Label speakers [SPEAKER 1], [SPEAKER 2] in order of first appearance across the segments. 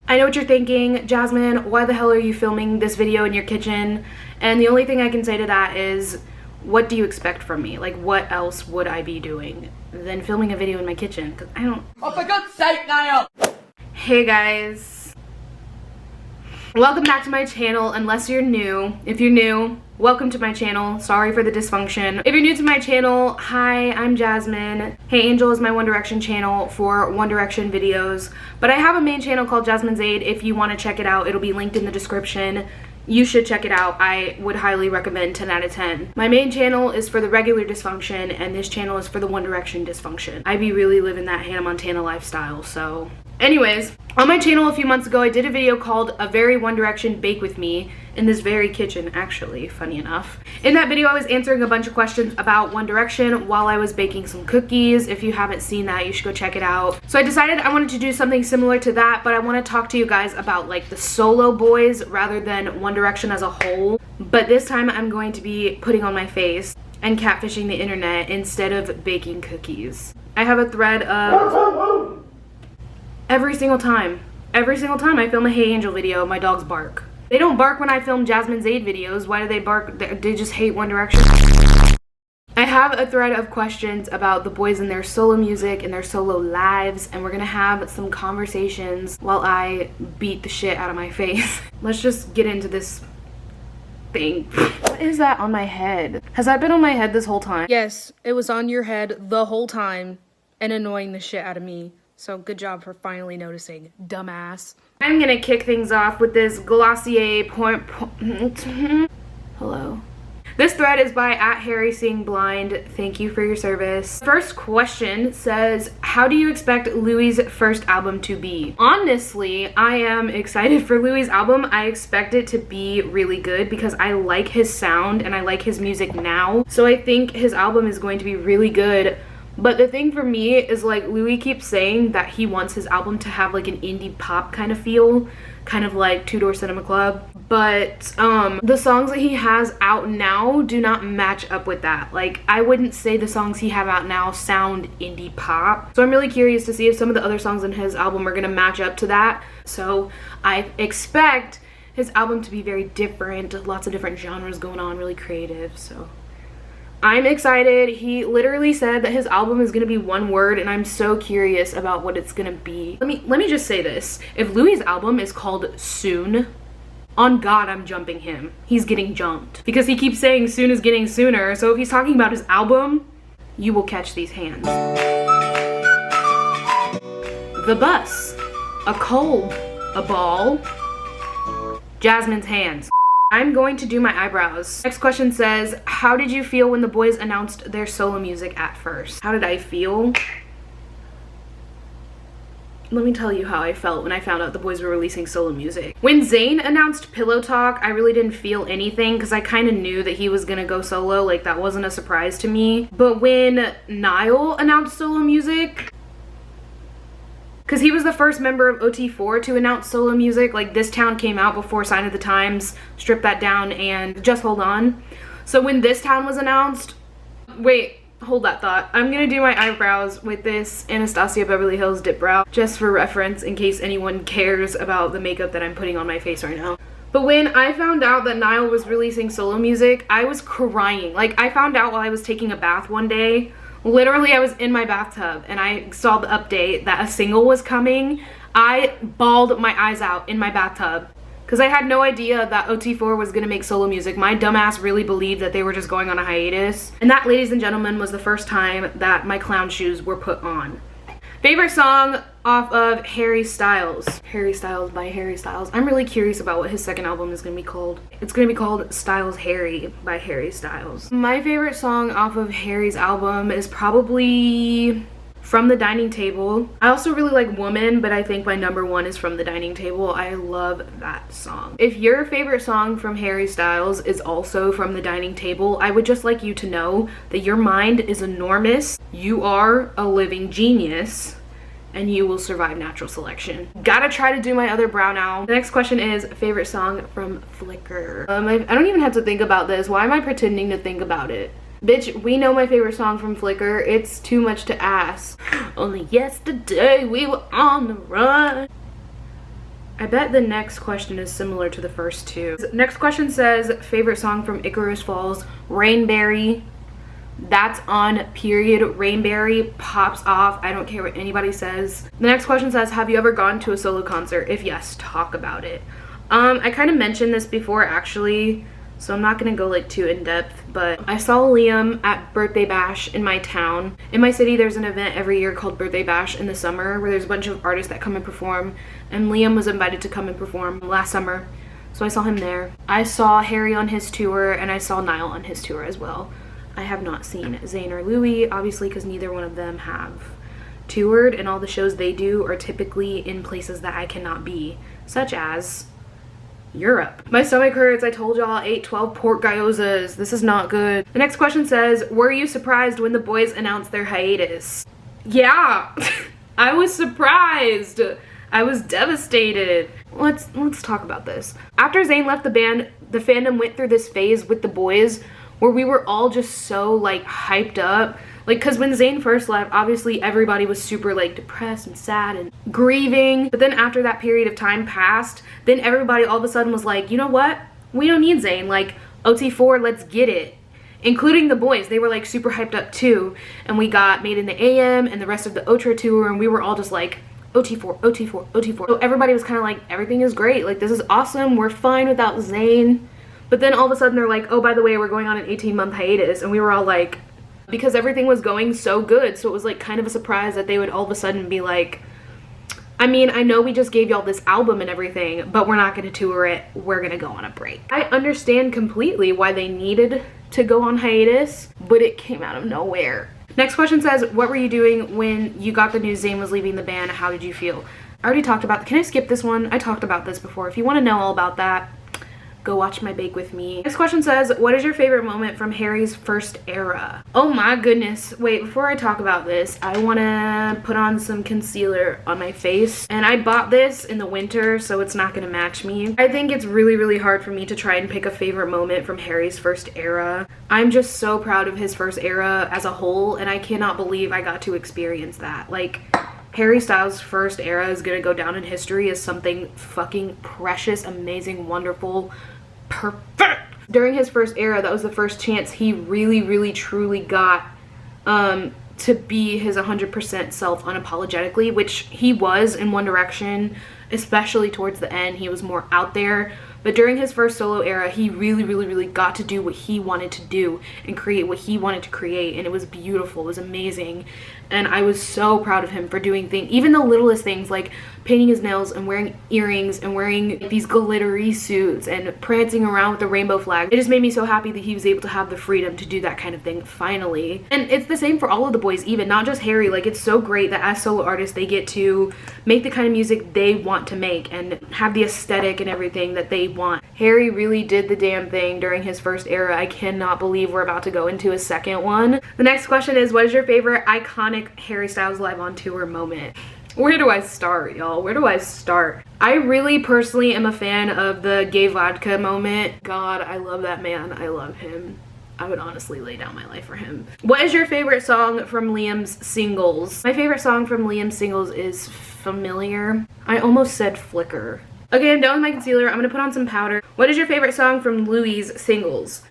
[SPEAKER 1] I know what you're thinking, Jasmine, why the hell are you filming this video in your kitchen? And the only thing I can say to that is, what do you expect from me? Like, what else would I be doing than filming a video in my kitchen? Because I don't...
[SPEAKER 2] Oh, for God's sake, Niall!
[SPEAKER 1] Hey guys. Welcome back to my channel, unless you're new. If you're new, welcome to my channel. Sorry for the dysfunction. If you're new to my channel, hi, I'm Jasmine. Hey Angel is my One Direction channel for One Direction videos. But I have a main channel called Jasmine's Aid. If you want to check it out, it'll be linked in the description. You should check it out. I would highly recommend 10 out of 10. My main channel is for the regular dysfunction, and this channel is for the One Direction dysfunction. I be really living that Hannah Montana lifestyle, so... Anyways, on my channel a few months ago, I did a video called A Very One Direction Bake With Me in this very kitchen, actually, funny enough. In that video, I was answering a bunch of questions about One Direction while I was baking some cookies. If you haven't seen that, you should go check it out. So I decided I wanted to do something similar to that, but I want to talk to you guys about like the solo boys rather than One Direction as a whole. But this time I'm going to be putting on my face and catfishing the internet instead of baking cookies. I have a thread of... Every single time I film a Hey Angel video, my dogs bark. They don't bark when I film Jasmine's Aid videos. Why do they bark? They just hate One Direction. I have a thread of questions about the boys and their solo music and their solo lives, and we're gonna have some conversations while I beat the shit out of my face. Let's just get into this thing. What is that on my head? Has that been on my head this whole time? Yes, it was on your head the whole time and annoying the shit out of me. So good job for finally noticing, dumbass. I'm gonna kick things off with this Glossier Hello. This thread is by @HarrieSeeingBlind. Thank you for your service. First question says, how do you expect Louie's first album to be? Honestly, I am excited for Louie's album. I expect it to be really good because I like his sound and I like his music now. So I think his album is going to be really good. But the thing for me is, like, Louie keeps saying that he wants his album to have like an indie pop kind of feel, kind of like Two Door Cinema Club. But the songs that he has out now do not match up with that. Like, I wouldn't say the songs he have out now sound indie pop. So I'm really curious to see if some of the other songs in his album are gonna match up to that. So I expect his album to be very different, lots of different genres going on, really creative, so... I'm excited. He literally said that his album is gonna be one word, and I'm so curious about what it's gonna be. Let me just say this. If Louie's album is called Soon, on God, I'm jumping him. He's getting jumped. Because he keeps saying soon is getting sooner, so if he's talking about his album, you will catch these hands. The bus. A cold. A ball. Jasmine's hands. I'm going to do my eyebrows. Next question says, how did you feel when the boys announced their solo music at first? How did I feel? Let me tell you how I felt when I found out the boys were releasing solo music. When Zayn announced Pillow Talk, I really didn't feel anything because I kind of knew that he was gonna go solo. Like, that wasn't a surprise to me. But when Niall announced solo music, because he was the first member of OT4 to announce solo music. Like, This Town came out before Sign of the Times, Strip That Down, and Just Hold On. So when This Town was announced, wait, hold that thought. I'm gonna do my eyebrows with this Anastasia Beverly Hills Dip Brow, just for reference in case anyone cares about the makeup that I'm putting on my face right now. But when I found out that Niall was releasing solo music, I was crying. Like, I found out while I was taking a bath one day. Literally, I was in my bathtub and I saw the update that a single was coming. I bawled my eyes out in my bathtub because I had no idea that OT4 was gonna make solo music. My dumbass really believed that they were just going on a hiatus. And that, ladies and gentlemen, was the first time that my clown shoes were put on. Favorite song off of Harry Styles. Harry Styles by Harry Styles. I'm really curious about what his second album is gonna be called. It's gonna be called Styles Harry by Harry Styles. My favorite song off of Harry's album is probably From the Dining Table. I also really like Woman, but I think my number one is From the Dining Table. I love that song. If your favorite song from Harry Styles is also From the Dining Table, I would just like you to know that your mind is enormous. You are a living genius. And you will survive natural selection. Gotta try to do my other brow now. The next question is favorite song from Flickr. I don't even have to think about this. Why am I pretending to think about it? Bitch, we know my favorite song from Flickr. It's too much to ask. Only yesterday we were on the run. I bet the next question is similar to the first two. Next question says, favorite song from Icarus Falls, Rainberry. That's on period. Rainberry pops off. I don't care what anybody says. The next question says, have you ever gone to a solo concert? If yes, talk about it. I kind of mentioned this before actually, so I'm not gonna go like too in depth, but I saw Liam at Birthday Bash in my town. In my city, there's an event every year called Birthday Bash in the summer where there's a bunch of artists that come and perform, and Liam was invited to come and perform last summer, so I saw him there. I saw Harrie on his tour, and I saw Niall on his tour as well. I have not seen Zayn or Louie, obviously, because neither one of them have toured, and all the shows they do are typically in places that I cannot be, such as Europe. My stomach hurts. I told y'all I ate 12 pork gyozas. This is not good. The next question says, were you surprised when the boys announced their hiatus? Yeah, I was surprised. I was devastated. Let's talk about this. After Zayn left the band, the fandom went through this phase with the boys where we were all just so like hyped up. Like, cause when Zayn first left, obviously everybody was super like depressed and sad and grieving. But then after that period of time passed, then everybody all of a sudden was like, you know what? We don't need Zayn. Like, OT4, let's get it. Including the boys. They were like super hyped up too. And we got Made in the AM and the rest of the Otra tour, and we were all just like, OT4, OT4, OT4. So everybody was kind of like, everything is great. Like, this is awesome. We're fine without Zayn. But then all of a sudden they're like, oh, by the way, we're going on an 18-month hiatus. And we were all like, because everything was going so good. So it was like kind of a surprise that they would all of a sudden be like, I mean, I know we just gave y'all this album and everything, but we're not going to tour it. We're going to go on a break. I understand completely why they needed to go on hiatus, but it came out of nowhere. Next question says, what were you doing when you got the news Zayn was leaving the band? How did you feel? I already talked about, can I skip this one? I talked about this before. If you want to know all about that, go watch my Bake With Me. Next question says, what is your favorite moment from Harrie's first era? Oh my goodness. Wait, before I talk about this, I want to put on some concealer on my face. And I bought this in the winter, so it's not going to match me. I think it's really, really hard for me to try and pick a favorite moment from Harrie's first era. I'm just so proud of his first era as a whole, and I cannot believe I got to experience that. Like, Harrie Styles' first era is going to go down in history as something fucking precious, amazing, wonderful, perfect. During his first era, that was the first chance he really, really, truly got to be his 100% self unapologetically, which he was in One Direction, especially towards the end. He was more out there. But during his first solo era, he really, really, really got to do what he wanted to do and create what he wanted to create. And it was beautiful. It was amazing. And I was so proud of him for doing things, even the littlest things like painting his nails and wearing earrings and wearing these glittery suits and prancing around with the rainbow flag. It just made me so happy that he was able to have the freedom to do that kind of thing finally. And it's the same for all of the boys, even not just Harrie. Like, it's so great that as solo artists they get to make the kind of music they want to make and have the aesthetic and everything that they want. Harrie really did the damn thing during his first era. I cannot believe we're about to go into a second one. The next question is, what is your favorite iconic Harrie Styles live on tour moment? Where do I start, y'all? Where do I start? I really personally am a fan of the gay vodka moment. God, I love that man. I love him. I would honestly lay down my life for him. What is your favorite song from Liam's singles? My favorite song from Liam's singles is Familiar. I almost said Flicker. Okay, I'm done with my concealer. I'm gonna put on some powder. What is your favorite song from Louie's singles?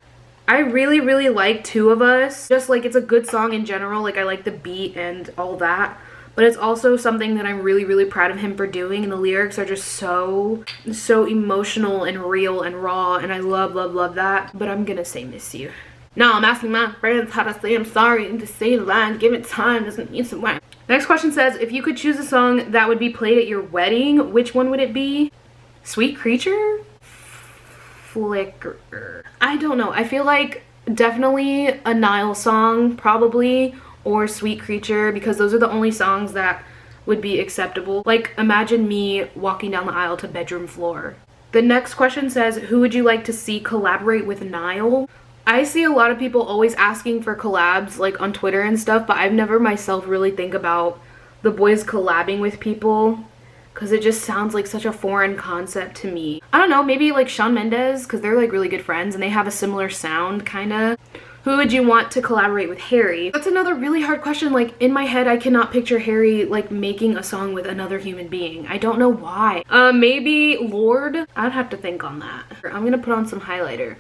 [SPEAKER 1] I really, really like Two of Us. Just like, it's a good song in general. Like, I like the beat and all that. But it's also something that I'm really, really proud of him for doing. And the lyrics are just so emotional and real and raw. And I love, love, love that. But I'm gonna say Miss You. No, I'm asking my friends how to say I'm sorry and to say the line, give it time, doesn't mean some way. Next question says, if you could choose a song that would be played at your wedding, which one would it be? Sweet Creature? Flicker. I don't know. I feel like definitely a Niall song, probably, or Sweet Creature, because those are the only songs that would be acceptable. Like, imagine me walking down the aisle to Bedroom Floor. The next question says, who would you like to see collaborate with Niall? I see a lot of people always asking for collabs, like on Twitter and stuff, but I've never myself really think about the boys collabing with people, because it just sounds like such a foreign concept to me. I don't know, maybe like Shawn Mendes, because they're like really good friends and they have a similar sound, kind of. Who would you want to collaborate with Harrie? That's another really hard question. Like, in my head, I cannot picture Harrie like making a song with another human being. I don't know why. Maybe Lorde? I'd have to think on that. I'm gonna put on some highlighter.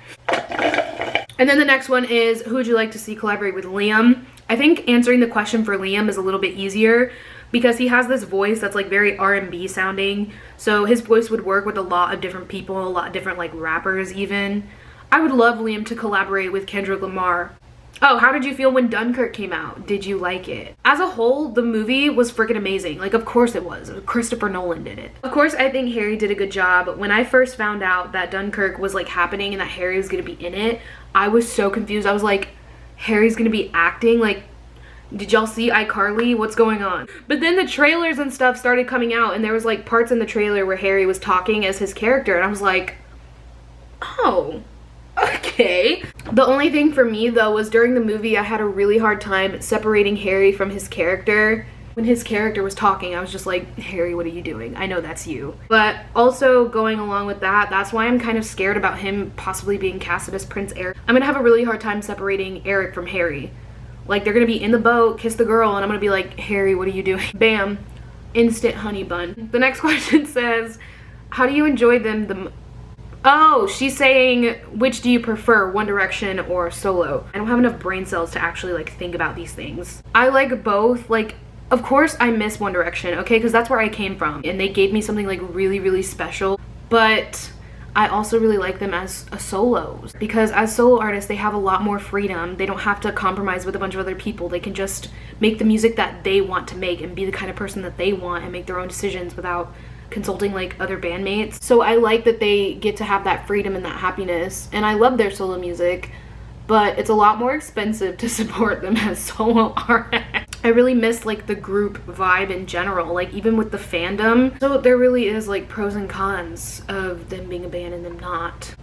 [SPEAKER 1] And then the next one is, who would you like to see collaborate with Liam? I think answering the question for Liam is a little bit easier because he has this voice that's like very R&B sounding. So his voice would work with a lot of different people, a lot of different like rappers even. I would love Liam to collaborate with Kendrick Lamar. Oh, how did you feel when Dunkirk came out? Did you like it? As a whole, the movie was freaking amazing. Like, of course it was. Christopher Nolan did it. Of course, I think Harrie did a good job. When I first found out that Dunkirk was like happening and that Harrie was gonna be in it, I was so confused. I was like, Harrie's gonna be acting? Like, did y'all see iCarly? What's going on? But then the trailers and stuff started coming out, and there was like parts in the trailer where Harrie was talking as his character, and I was like, oh, okay. The only thing for me though was during the movie I had a really hard time separating Harrie from his character. When his character was talking, I was just like, Harrie, what are you doing? I know that's you. But also going along with that, that's why I'm kind of scared about him possibly being casted as Prince Eric. I'm gonna have a really hard time separating Eric from Harrie. Like, they're gonna be in the boat, kiss the girl, and I'm gonna be like, Harrie, what are you doing? Bam, instant honey bun. The next question says, how do you enjoy them the Oh, she's saying, which do you prefer, One Direction or solo? I don't have enough brain cells to actually like think about these things. I like both. Like, of course I miss One Direction, okay, because that's where I came from and they gave me something like really, really special. But I also really like them as a solos because as solo artists, they have a lot more freedom. They don't have to compromise with a bunch of other people. They can just make the music that they want to make and be the kind of person that they want and make their own decisions without consulting like other bandmates. So I like that they get to have that freedom and that happiness, and I love their solo music, but it's a lot more expensive to support them as solo artists. I really miss like the group vibe in general, like even with the fandom. So there really is like pros and cons of them being a band and them not.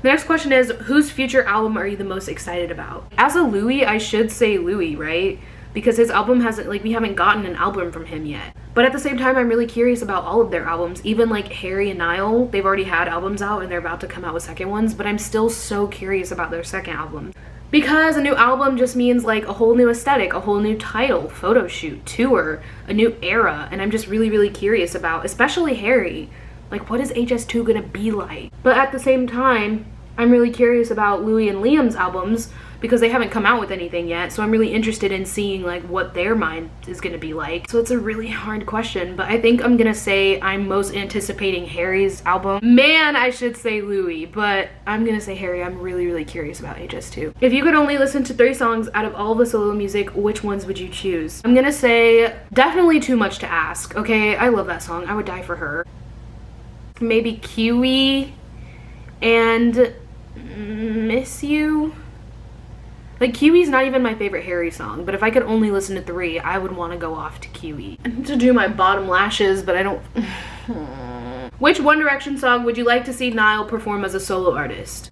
[SPEAKER 1] The next question is, whose future album are you the most excited about? As a Louie, I should say Louie, right? Because his album hasn't, like, we haven't gotten an album from him yet. But at the same time, I'm really curious about all of their albums. Even like Harrie and Niall, they've already had albums out and they're about to come out with second ones, but I'm still so curious about their second album. Because a new album just means like a whole new aesthetic, a whole new title, photo shoot, tour, a new era, and I'm just really, really curious about, especially Harrie. Like, what is HS2 gonna be like? But at the same time, I'm really curious about Louie and Liam's albums because they haven't come out with anything yet, so I'm really interested in seeing like what their mind is gonna be like. So it's a really hard question, but I think I'm gonna say I'm most anticipating Harrie's album. Man, I should say Louie, but I'm gonna say Harrie. I'm really, really curious about HS2. If you could only listen to 3 songs out of all of the solo music, which ones would you choose? I'm gonna say definitely Too Much to Ask, okay? I love that song. I would die for her. Maybe Kiwi and Miss You. Like, Kiwi's not even my favorite Harrie song, but if I could only listen to 3, I would want to go off to Kiwi. I need to do my bottom lashes, but I don't... Which One Direction song would you like to see Niall perform as a solo artist?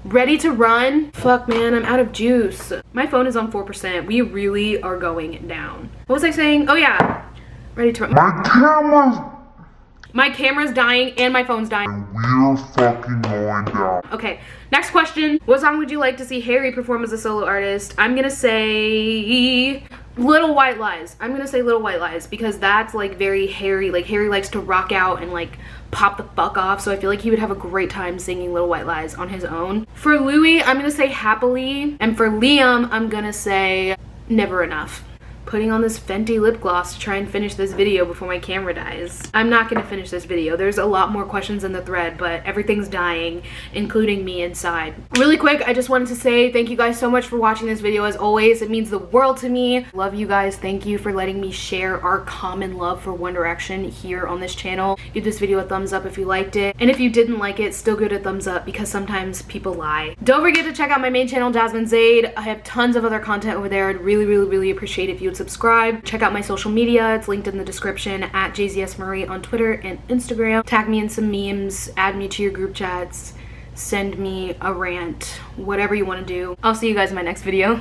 [SPEAKER 1] Ready to Run? Fuck, man, I'm out of juice. My phone is on 4%. We really are going down. What was I saying? Oh, yeah. Ready to Run. My camera's dying and my phone's dying.
[SPEAKER 2] We're fucking going down.
[SPEAKER 1] Okay, next question. What song would you like to see Harrie perform as a solo artist? I'm gonna say Little White Lies. I'm gonna say Little White Lies because that's like very Harrie. Like, Harrie likes to rock out and like pop the fuck off, so I feel like he would have a great time singing Little White Lies on his own. For Louie, I'm gonna say Happily, and for Liam, I'm gonna say Never Enough. Putting on this Fenty lip gloss to try and finish this video before my camera dies. I'm not gonna finish this video. There's a lot more questions in the thread, but everything's dying, including me inside. Really quick, I just wanted to say thank you guys so much for watching this video. As always, it means the world to me. Love you guys. Thank you for letting me share our common love for One Direction here on this channel. Give this video a thumbs up if you liked it, and if you didn't like it, still give it a thumbs up because sometimes people lie. Don't forget to check out my main channel, Jasmine Zaid. I have tons of other content over there. I'd really, really, really appreciate if you would subscribe. Check out my social media. It's linked in the description at jszmarie on Twitter and Instagram. Tag me in some memes, add me to your group chats, send me a rant, whatever you want to do. I'll see you guys in my next video.